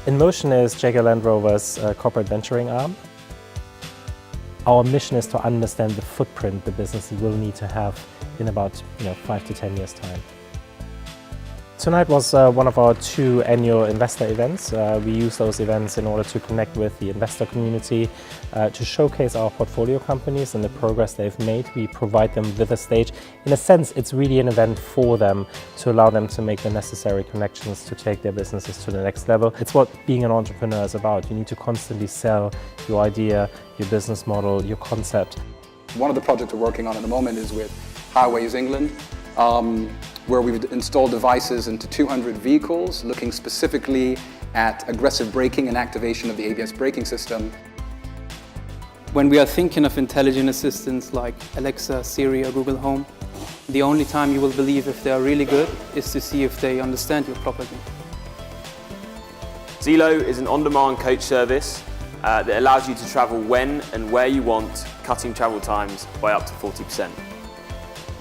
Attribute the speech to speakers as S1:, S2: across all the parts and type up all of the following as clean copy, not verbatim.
S1: InMotion is Jaguar Land Rover's corporate venturing arm. Our mission is to understand the footprint the business will need to have in about 5 to 10 years' time. Tonight was one of our 2 annual investor events. We use those events in order to connect with the investor community, to showcase our portfolio companies and the progress they've made. We provide them with a stage. In a sense, it's really an event for them to allow them to make the necessary connections to take their businesses to the next level. It's what being an entrepreneur is about. You need to constantly sell your idea, your business model, your concept.
S2: One of the projects we're working on at the moment is with Highways England, where we've installed devices into 200 vehicles, looking specifically at aggressive braking and activation of the ABS braking system.
S3: When we are thinking of intelligent assistants like Alexa, Siri or Google Home, the only time you will believe if they are really good is to see if they understand you properly.
S4: Zeelo is an on-demand coach service that allows you to travel when and where you want, cutting travel times by up to 40%.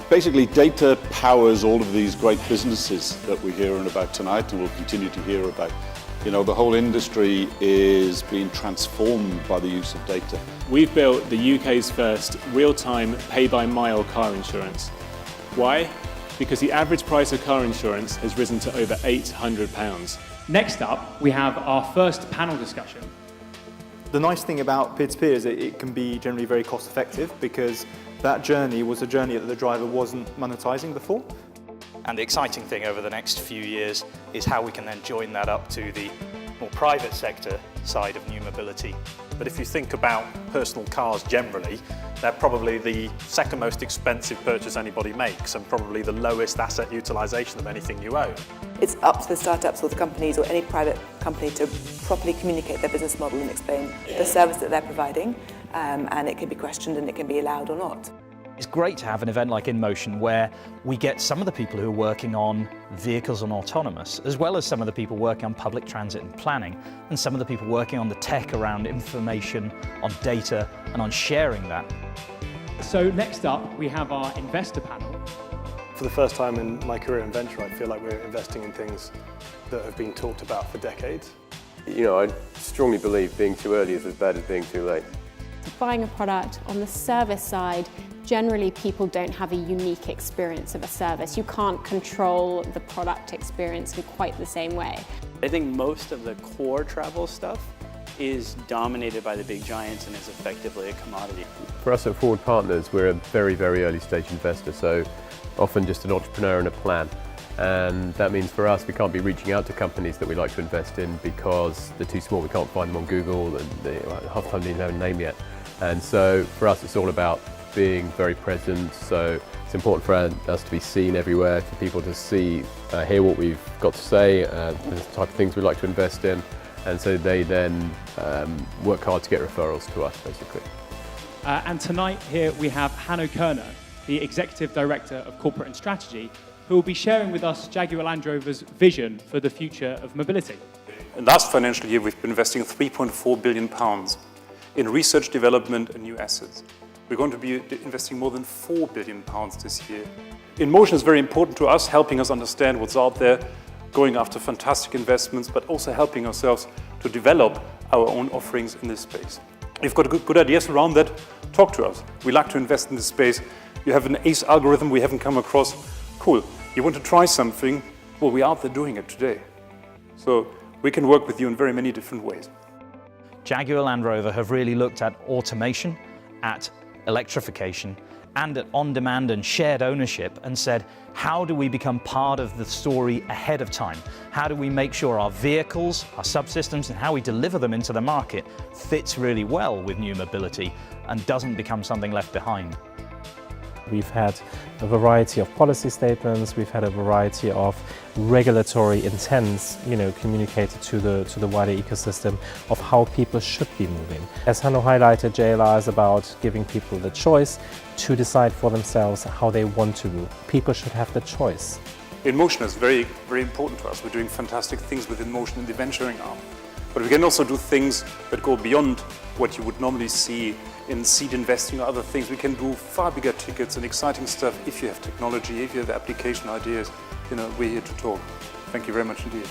S5: Basically, data powers all of these great businesses that we're hearing about tonight and will continue to hear about. The whole industry is being transformed by the use of data.
S6: We've built the UK's first real-time pay-by-mile car insurance. Why? Because the average price of car insurance has risen to over £800.
S7: Next up, we have our first panel discussion.
S8: The nice thing about peer-to-peer is that it can be generally very cost-effective because that journey was a journey that the driver wasn't monetizing before.
S9: And the exciting thing over the next few years is how we can then join that up to the more private sector side of new mobility.
S10: But if you think about personal cars generally, they're probably the second most expensive purchase anybody makes and probably the lowest asset utilisation of anything you own.
S11: It's up to the startups or the companies or any private company to properly communicate their business model and explain the service that they're providing, and it can be questioned and it can be allowed or not.
S9: It's great to have an event like InMotion where we get some of the people who are working on vehicles and autonomous, as well as some of the people working on public transit and planning, and some of the people working on the tech around information, on data, and on sharing that.
S7: So next up, we have our investor panel.
S12: For the first time in my career in venture, I feel like we're investing in things that have been talked about for decades.
S13: I strongly believe being too early is as bad as being too late.
S14: Buying a product on the service side, generally people don't have a unique experience of a service. You can't control the product experience in quite the same way.
S15: I think most of the core travel stuff is dominated by the big giants and is effectively a commodity.
S13: For us at Forward Partners, we're a very, very early stage investor, so often just an entrepreneur and a plan. And that means for us, we can't be reaching out to companies that we like to invest in because they're too small. We can't find them on Google and half the time they don't know a name yet. And so for us, it's all about being very present. So it's important for us to be seen everywhere, for people to see, hear what we've got to say, the type of things we like to invest in. And so they then work hard to get referrals to us, basically.
S7: And tonight here we have Hanno, the Executive Director of Corporate and Strategy, who will be sharing with us Jaguar Land Rover's vision for the future of mobility.
S10: In the last financial year, we've been investing £3.4 billion in research, development and new assets. We're going to be investing more than £4 billion this year. InMotion is very important to us, helping us understand what's out there, going after fantastic investments, but also helping ourselves to develop our own offerings in this space. If you've got good ideas around that, talk to us. We like to invest in this space. You have an ACE algorithm we haven't come across. Cool. You want to try something? Well, we're out there doing it today. So we can work with you in very many different ways.
S9: Jaguar Land Rover have really looked at automation, at electrification, and at on-demand and shared ownership and said, how do we become part of the story ahead of time? How do we make sure our vehicles, our subsystems, and how we deliver them into the market fits really well with new mobility and doesn't become something left behind?
S1: We've had a variety of policy statements, we've had a variety of regulatory intents, communicated to the wider ecosystem of how people should be moving. As Hanno highlighted, JLR is about giving people the choice to decide for themselves how they want to move. People should have the choice.
S10: InMotion is very, very important to us. We're doing fantastic things with InMotion in the venturing arm. But we can also do things that go beyond what you would normally see in seed investing or other things. We can do far bigger tickets and exciting stuff if you have technology, if you have application ideas. We're here to talk. Thank you very much indeed.